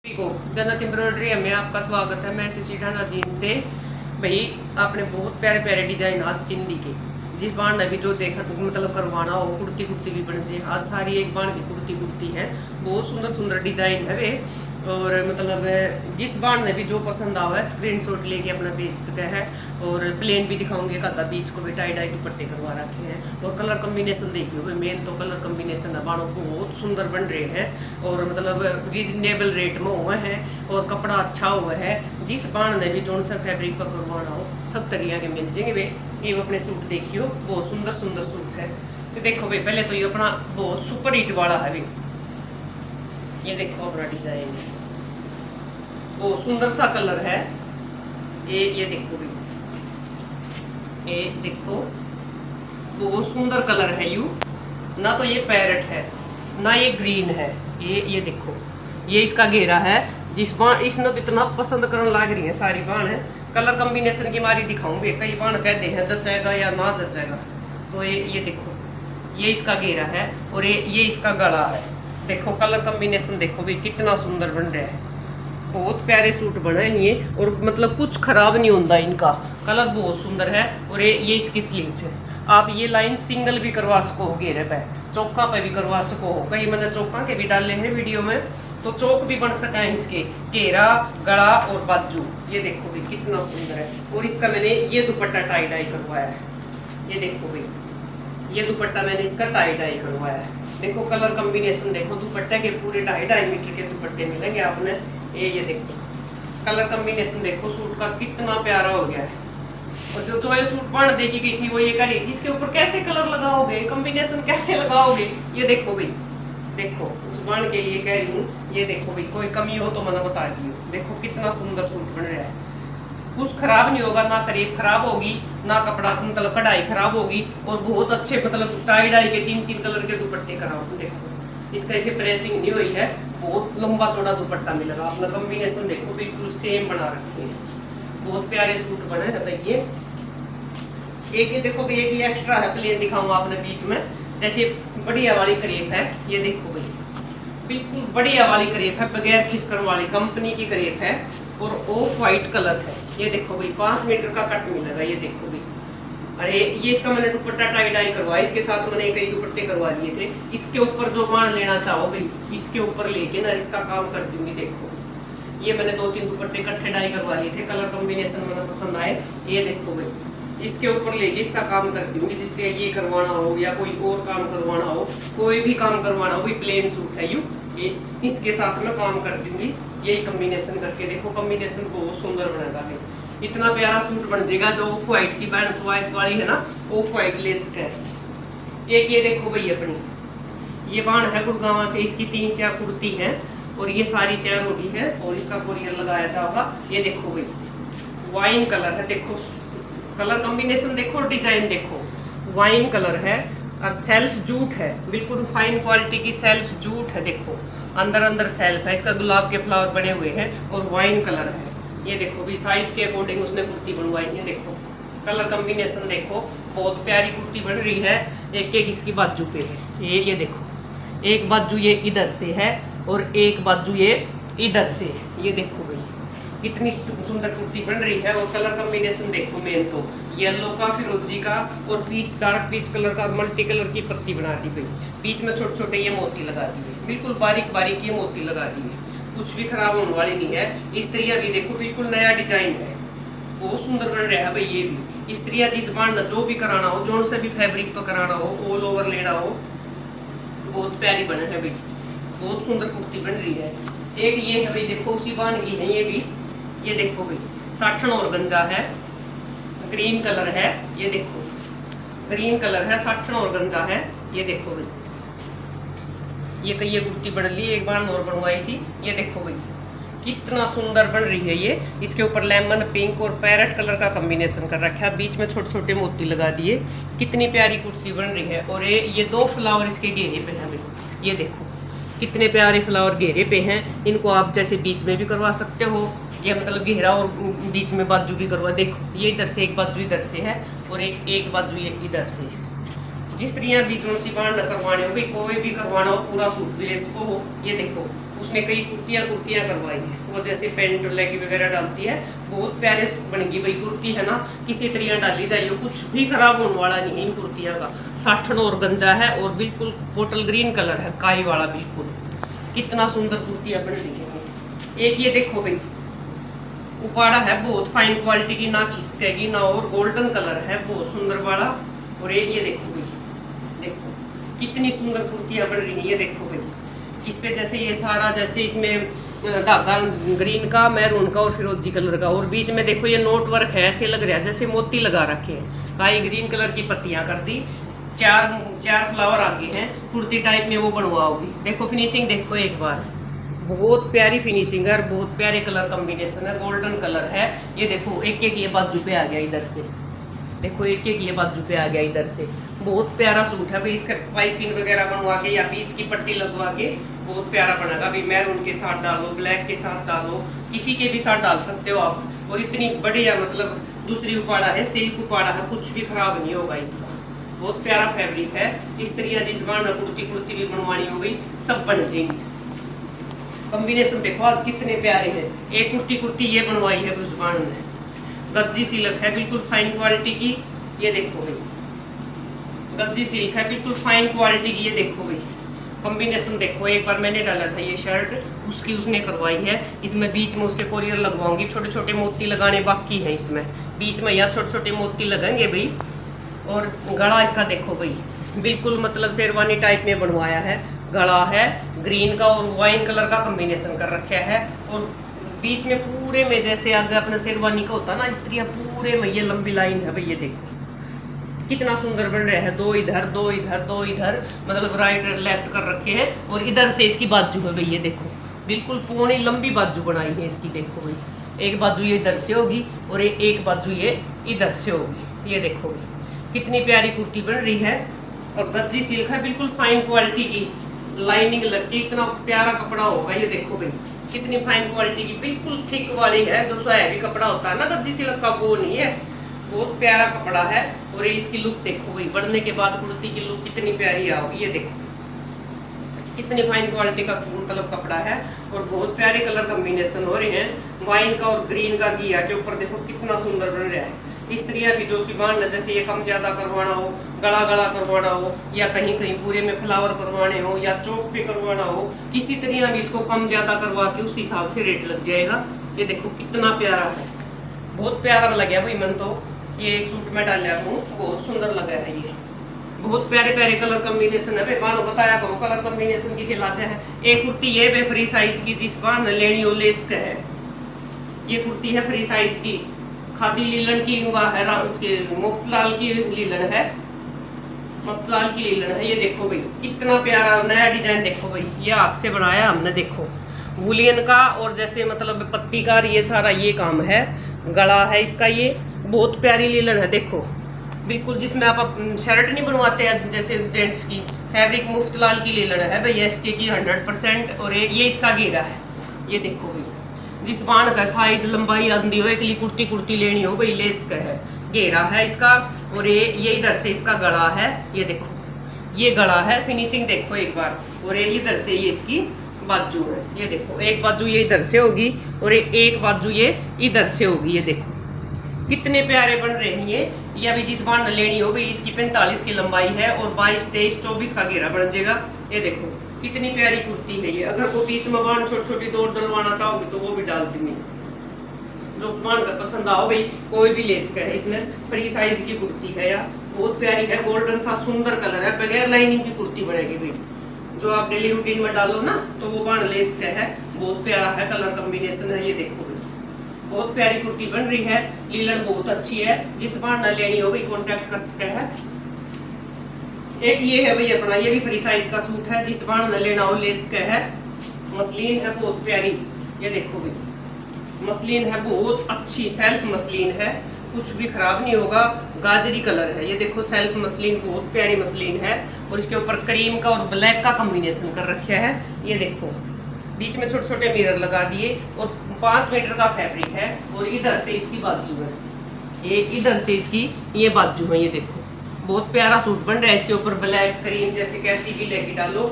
सभी को जन्नत एम्ब्रॉयडरी में आपका स्वागत है। मैं शशि ढाना जीन से। भाई आपने बहुत प्यारे प्यारे डिजाइन आज सिंधी के जिस बाण ने भी जो देखा मतलब करवाना हो, कुर्ती कुर्ती भी बन जाए। आज सारी एक बाण की कुर्ती कुर्ती है, बहुत सुंदर सुंदर डिजाइन है वे। और मतलब जिस बाण ने भी जो पसंद आवा है स्क्रीनशॉट लेके अपना भेज सके है। और प्लेन भी दिखाऊंगे कदा बीच को भी टाई डाई दुपट्टे करवा रखे हैं। और कलर कम्बिनेशन देखिए भाई, मेन तो कलर कम्बिनेशन है, बाणों को बहुत सुंदर बन रहे हैं और मतलब रीजनेबल रेट में हुए हैं और कपड़ा अच्छा हुआ है। जिस बाण ने भी जोन सा फैब्रिक पर करवाना हो सब तरीके के मिल जाएंगे वे। ये अपने सूट देखियो, बहुत सुंदर सुंदर सूट है। तो देखो भाई, पहले तो ये अपना बहुत सुपर हिट वाला है भाई। ये देखो अपना डिजाइन, बहुत सुंदर सा कलर है। ये देखो भाई, ये देखो बहुत सुंदर कलर है। यू ना तो ये पैरेट है ना ये ग्रीन है। ये देखो, ये इसका घेरा है। जिस बाण इसने तो इतना पसंद करने लग रही है सारी बाण है। कलर कम्बिनेशन की मारी दिखाऊंगे, कई बाण कहते हैं जचेगा या ना जचेगा। तो ये देखो, ये इसका घेरा है और ये इसका गला है। देखो कलर कम्बिनेशन देखो भी कितना सुंदर बन रहा है। बहुत प्यारे सूट बने हैं ये और मतलब कुछ खराब नहीं होता इनका। कलर बहुत सुंदर है। और ये इसकी स्लीव्स है। आप ये लाइन सिंगल भी करवा सको हो, घेरे पे चौका पे भी करवा सको हो। कई मैंने चौका के भी डाले हैं वीडियो में, तो चौक भी बन सका है इसके, घेरा गला और बाजू। ये देखो भी कितना सुंदर है। और इसका मैंने ये दुपट्टा टाई डाई करवाया है। ये देखो भाई, ये दुपट्टा मैंने इसका टाई डाई करवाया है। देखो कलर कम्बिनेशन देखो, दुपट्टे के पूरे 2.5 मीटर के दुपट्टे मिलेंगे आपने। ये देखो कलर कम्बिनेशन देखो, सूट का कितना प्यारा हो गया है। और जो ये सूट बाण देखी गई थी वो ये करी थी, इसके ऊपर कैसे कलर लगाओगे, कम्बिनेशन कैसे लगाओगे। ये देखो भाई, देखो उस बाण के लिए कह रही हूँ। ये देखो भाई, कोई कमी हो तो मैंने बता दियो। देखो कितना सुंदर सूट बन रहा है, कुछ खराब नहीं होगा, ना करीब खराब होगी ना कपड़ा मतलब कढ़ाई खराब होगी। और बहुत अच्छे मतलब टाई डाई के 3-3 कलर के दुपट्टे कराओ। देखो इसका ऐसे प्रेसिंग नहीं हुई है, बहुत लंबा चौड़ा दुपट्टा मिलेगा। अपना कम्बिनेशन देखो बिल्कुल सेम बना रखे हैं। बहुत प्यारे सूट बने हैं भाई। एक ये देखो भाई, एक ये एक्स्ट्रा है, प्लेन दिखाऊंगा आपने बीच में। जैसे बढ़िया वाली करीब है, ये देखो भाई बिल्कुल बढ़िया वाली करीब है, बगैर खिसकन वाली कंपनी की करीब है। और ऑफ वाइट कलर है। ये देखो भाई 5 मीटर का कट मिलेगा। ये देखो भाई, अरे ये इसका मैंने दुपट्टा टाई डाई करवाया, इसके साथ मैंने कई दुपट्टे करवा लिए थे। इसके ऊपर जो बाण लेना चाहो भाई, इसके ऊपर लेके ना इसका काम कर दूंगी। देखो ये मैंने 2-3 दुपट्टे इकट्ठे डाई करवा लिए थे, कलर कॉम्बिनेशन मैंने पसंद आए। ये देखो भाई, इसके ऊपर लेके इसका काम कर दूंगी। जिससे ये करवाना हो या कोई और काम करवाना हो, कोई भी काम करवाना हो, प्लेन सूट है यू, ये इसके साथ में काम कर दूंगी। यही कॉम्बिनेशन करके देखो, कॉम्बिनेशन बहुत सुंदर बनेगा भाई। इतना प्यारा सूट बन जाएगा। जो ऑफ व्हाइट की बैंड चॉइस वाली है ना, ऑफ व्हाइट लेस है। एक ये देखो भाई अपनी, ये बाण है गुड़गांव से, इसकी 3-4 कुर्ती है और ये सारी तैयार हो गई है और इसका कोरियर लगाया जाएगा। ये देखो भाई वाइन कलर है, देखो कलर कॉम्बिनेशन देखो, डिजाइन देखो, वाइन कलर है और सेल्फ जूट है, बिल्कुल फाइन क्वालिटी की सेल्फ जूट है। देखो अंदर अंदर सेल्फ है, इसका गुलाब के फ्लावर बने हुए हैं और वाइन कलर है। ये देखो भी साइज के अकॉर्डिंग उसने कुर्ती बनवाई है। देखो कलर कॉम्बिनेशन देखो, बहुत प्यारी कुर्ती बन रही है। एक एक इसकी बाजू पे है। ये देखो, एक बाजू ये इधर से है और एक बाजू ये इधर से। ये देखो भाई कितनी सुंदर कुर्ती बन रही है। और कलर कॉम्बिनेशन देखो, मेन तो येलो का, फिरोजी का और पीच, डार्क पीच कलर का, मल्टी कलर की पत्ती बना दी भाई। बीच में छोटे छोटे ये मोती लगा दिए, बिल्कुल बारीक बारीक ये मोती लगा दिए, कुछ भी खराब होने वाली नहीं है। स्त्रियां भी देखो बिल्कुल नया डिजाइन है, बहुत सुंदर बन रहा है भाई। ये भी स्त्रियां जिस बाण जो भी कराना हो, जोन से भी फैब्रिक पर कराना हो, ऑल ओवर लेना हो, बहुत प्यारी बने है भाई। बहुत सुंदर कुर्ती बन रही है। एक ये है भाई, देखो उसी बाण की है ये भी। ये देखो भाई साठन और गंजा है, ग्रीन कलर है। ये देखो ग्रीन कलर है, साठन और गंजा है। ये देखो भाई, ये कई ये कुर्ती बन ली, एक बार और बनवाई थी। ये देखो भाई कितना सुंदर बन रही है ये। इसके ऊपर लेमन पिंक और पैरेट कलर का कॉम्बिनेशन कर रखा है, बीच में छोटे छोटे मोती लगा दिए। कितनी प्यारी कुर्ती बन रही है। और ये 2 फ्लावर इसके घेरे पे है भाई। ये देखो कितने प्यारे फ्लावर घेरे पे हैं। इनको आप जैसे बीच में भी करवा सकते हो, या मतलब घेरा और बीच में बाजू भी करवा। देखो ये इधर से एक बाजू इधर से है और एक बाजू ये इधर से है। जिस तरह भी जो सी बाण करवाने हो भाई, कोई भी करवाना हो, पूरा सूट भी ले सको हो। ये देखो उसने कई कुर्तियाँ करवाई है, वो जैसे पेंट लेगी वगैरह डालती है, बहुत प्यारे बनेगी भाई कुर्ती है ना, किसी तरह डाली जाइए, कुछ भी खराब होने वाला नहीं है इन कुर्तियाँ का। साठन और गंजा है और बिल्कुल बोटल ग्रीन कलर है, काई वाला बिल्कुल। कितना सुंदर कुर्तियाँ बन रही है। एक ये देखो भाई उपाड़ा है, बहुत फाइन क्वालिटी की, ना खिसकेगी ना, और गोल्डन कलर है, बहुत सुंदर वाला। और ये देखो भाई, देखो कितनी सुंदर कुर्तियाँ बन रही हैं। ये देखो भाई इस पे जैसे ये सारा जैसे इसमें धागा ग्रीन का, मैरून का और फिरोजी कलर का, और बीच में देखो ये नोट वर्क है, ऐसे लग रहा है जैसे मोती लगा रखे हैं। काई ग्रीन कलर की पत्तियां कर दी, चार फ्लावर आगे हैं, कुर्ती टाइप में वो बनवाओगी। देखो फिनिशिंग देखो एक बार, बहुत प्यारी फिनिशिंग है और बहुत प्यारे कलर कॉम्बिनेशन है, गोल्डन कलर है। ये देखो एक एक ये बाजू पे आ गया इधर से, देखो एक एक ये बाजू पे आ गया इधर से, बहुत प्यारा सूट है भाई। इसका पाइपिंग वगैरह बनवा के या बीच की पट्टी लगवा के बहुत प्यारा बनेगा भाई। मैरून के साथ डालो, ब्लैक के साथ डालो, किसी के भी साथ डाल सकते हो आप। और इतनी बढ़िया मतलब दूसरी उपाड़ा है, सिल्क उपाड़ा है, कुछ भी खराब नहीं होगा इसका, बहुत प्यारा फैब्रिक है। इस तरह जिस बार कुर्ती भी बनवानी हो गई सब बन जाएगी। कॉम्बिनेशन देखो आज कितने प्यारे हैं। एक कुर्ती ये बनवाई है उस बाण ने, गज्जी सिल्क है बिल्कुल फाइन क्वालिटी की। ये देखो भाई गज्जी सिल्क है बिल्कुल फाइन क्वालिटी की। ये देखो भाई कॉम्बिनेशन देखो, एक बार मैंने डाला था ये शर्ट, उसकी उसने करवाई है। इसमें बीच में उसके कोरियर लगवाऊंगी, छोटे छोटे मोती लगाने बाकी हैं इसमें, बीच में यहाँ छोटे छोटे मोती लगेंगे भाई। और गला इसका देखो भाई बिल्कुल मतलब शेरवानी टाइप में बनवाया है, गला है ग्रीन का और वाइन कलर का कॉम्बिनेशन कर रखा है। और बीच में पूरे में जैसे आगे अपना शेरवानी का होता है ना, इस तरह पूरे में ये लंबी लाइन है भाई। ये देखो कितना सुंदर बन रहा है, दो इधर दो इधर दो इधर, मतलब राइट लेफ्ट कर रखे हैं। और इधर से इसकी बाजू है भाई, ये देखो बिल्कुल पूरी लंबी बाजू बनाई है इसकी। देखो भाई एक बाजू ये इधर से होगी और एक बाजू ये इधर से होगी। ये देखो भाई कितनी प्यारी कुर्ती बन रही है। और गज्जी सिल्क है बिल्कुल फाइन क्वालिटी की, लाइनिंग लगती है, इतना प्यारा कपड़ा होगा। ये देखो भाई कितनी फाइन क्वालिटी की, बिल्कुल थिक वाली है, जो हैवी कपड़ा होता है ना गज्जी सिल्क का, वो नहीं है, बहुत प्यारा कपड़ा है। और इसकी लुक देखो भाई, बढ़ने के बाद कुर्ती की लुक कितनी प्यारी आओगी। ये देखो कितनी फाइन क्वालिटी का मतलब कपड़ा है और बहुत प्यारे कलर कॉम्बिनेशन हो रहे हैं। वाइन का और ग्रीन का घिया के ऊपर देखो कितना सुंदर बन रहा है। इस तरह भी जो सिबान जैसे ये कम ज्यादा करवाना हो, गला गला करवाना हो, या कहीं कहीं पूरे में फ्लावर करवाने हो, या चौक पे करवाना हो, किसी तरह भी इसको कम ज्यादा करवा के उस हिसाब से रेट लग जाएगा। ये देखो कितना प्यारा है, बहुत प्यारा लग गया भाई। मन तो ये एक सूट में डाल हूँ, बहुत सुंदर लगा है। ये बहुत प्यारे प्यारे कलर कॉम्बिनेशन है भाई, बानो बताया करो कलर कॉम्बिनेशन किसे लाते हैं। एक कुर्ती ये बे फ्री साइज की, जिस बार लेनी हो लेस का है, ये कुर्ती है फ्री साइज की, खादी लीलन की है, उसके मुफ्तलाल की लीलन है, मुफ्तलाल की लीलन है। ये देखो भाई कितना प्यारा नया डिजाइन, देखो भाई ये हाथ से बनाया हमने, देखो वुलियन का और जैसे मतलब पत्ती का ये सारा ये काम है। गला है इसका, ये बहुत प्यारी लीलन है, देखो बिल्कुल जिसमें आप शर्ट नहीं बनवाते हैं जैसे जेंट्स की, फैब्रिक मुफ्तलाल की लीलन है भाई, एसके की 100%। और ये इसका घेरा है। ये देखो भाई जिस बाण का साइज लंबाई आंदी हो, एक कुर्ती लेनी हो भाई, लेस का है, घेरा है इसका। और ये इधर से इसका गला है, ये देखो ये गला है, फिनिशिंग देखो एक बार। और ये इधर से ये इसकी बाजू है, ये देखो एक बाजू ये इधर से होगी और एक बाजू ये इधर से होगी। ये देखो कितने प्यारे बन रहे हैं ये। अभी जिस बार लेनी हो भाई, इसकी 45 की लंबाई है और 22, 23, 24 का घेरा बन जाएगा। ये देखो कितनी प्यारी कुर्ती है ये। अगर कोई बीच में बाण छोटी छोटी डोर डलवाना चाहोगे तो वो भी डाल दूंगी, जो उस बाण का पसंद आओ भाई, कोई भी लेस का है। इसमें फ्री साइज की कुर्ती है या बहुत प्यारी है, गोल्डन सा सुंदर कलर है, बगैर लाइनिंग की कुर्ती बनेगी भाई, जो आप डेली रूटीन में डालो ना तो वो बाण लेस का है, बहुत प्यारा है, कलर कॉम्बिनेशन है। ये देखो बहुत प्यारी कुर्ती बन रही है, लीलन बहुत अच्छी है, जिस बार न लेनी हो भाई कॉन्टेक्ट कर सकते हैं। एक ये है भाई अपना, ये भी फ्री साइज का सूट है, जिस बार न लेना हो लेस का है, मसलिन है बहुत प्यारी। ये देखो भाई मसलिन है बहुत अच्छी, सेल्फ मसलिन है, कुछ भी खराब नहीं होगा, गाजरी कलर है। ये देखो सेल्फ मसलिन बहुत प्यारी मसलिन है और इसके ऊपर क्रीम का और ब्लैक का कॉम्बिनेशन कर रखा है। ये देखो बीच में छोटे छोटे मिरर लगा दिए और 5 मीटर का फैब्रिक है। और इधर से इसकी बाजू है, ये इधर से इसकी ये बाजू है। ये देखो बहुत प्यारा सूट बन रहा है। इसके ऊपर ब्लैक क्रीम जैसे कैसी भी लेके डालो,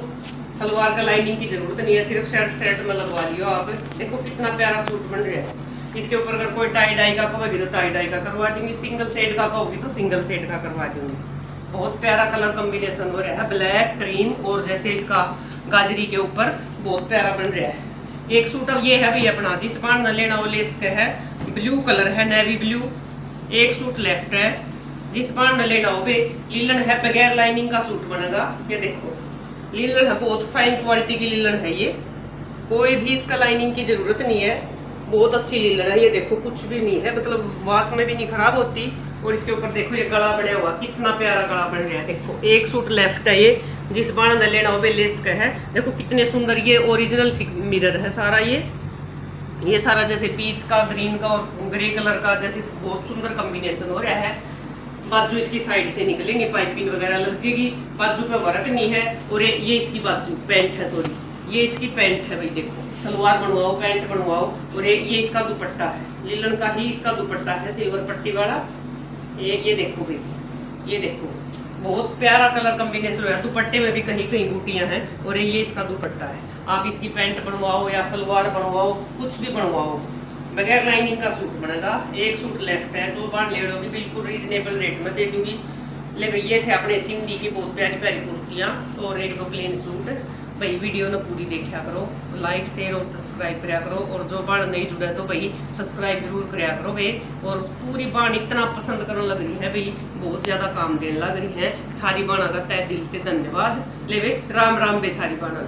सलवार का लाइनिंग की जरूरत नहीं है, सिर्फ शर्ट में लगवा लियो आप। देखो कितना प्यारा सूट बन रहा है। इसके ऊपर अगर कोई टाई डाई का कहोगी तो टाई डाई का करवा दूंगी, सिंगल सेट का कहोगी तो सिंगल सेट का करवा दूंगी। बहुत प्यारा कलर कॉम्बिनेशन हो रहा है, ब्लैक क्रीम और जैसे इसका गाजरी के ऊपर बहुत प्यारा बन रहा है। एक सूट अब ये है भी अपना, जिस बार न लेना वो लेस का है, ब्लू कलर है, नेवी ब्लू। एक सूट लेफ्ट है, जिस बार न लेना हो बे लीलन है, बगैर लाइनिंग का सूट बनेगा। ये देखो लीलन है, बहुत फाइन क्वालिटी की लीलन है ये, कोई भी इसका लाइनिंग की जरूरत नहीं है, बहुत अच्छी लीलन है। ये देखो कुछ भी नहीं है, मतलब वाश में भी नहीं खराब होती। और इसके ऊपर देखो ये गला बना हुआ, कितना प्यारा गला बन रहा है। देखो एक सूट लेफ्ट है ये, जिस बाण न लेना हो लेस का है। देखो कितने सुंदर, ये ओरिजिनल मिरर है सारा। ये सारा जैसे पीच का, ग्रीन का और ग्रे कलर का, जैसे बहुत सुंदर कॉम्बिनेशन हो रहा है। बाजू इसकी साइड से निकलेंगे, पाइपिंग वगैरह लग जाएगी, बाजू पे वर्क नहीं है। और ये इसकी बाजू पैंट है, सॉरी ये इसकी पैंट है भाई। देखो सलवार बनवाओ, पैंट बनवाओ। और ये इसका दुपट्टा है, लीलन का ही इसका दुपट्टा है, सिल्वर पट्टी वाला। ये देखो भाई, ये देखो बहुत प्यारा कलर कॉम्बिनेशन है। दुपट्टे में भी कहीं कहीं बूटियां हैं। और ये इसका दुपट्टा है। आप इसकी पैंट बनवाओ या सलवार बनवाओ, कुछ भी बनवाओ, बगैर लाइनिंग का सूट बनेगा। एक सूट लेफ्ट है, 2 बार ले लोगी, बिल्कुल रीजनेबल रेट में दे दूंगी। ले भाई ये थे अपने सिंधी की बहुत प्यारी प्यारी कुर्तियाँ और 1-2 प्लेन सूट। भाई वीडियो ना पूरी देखा करो, लाइक शेयर और सब्सक्राइब कराया करो। और जो बाण नहीं जुड़ा तो भाई सब्सक्राइब जरूर कराया करो भाई। और पूरी बाण इतना पसंद करने लग रही है भाई, बहुत ज़्यादा काम देने लग रही है। सारी बाणा का तहे दिल से धन्यवाद। ले भाई राम राम बे सारी बाणा।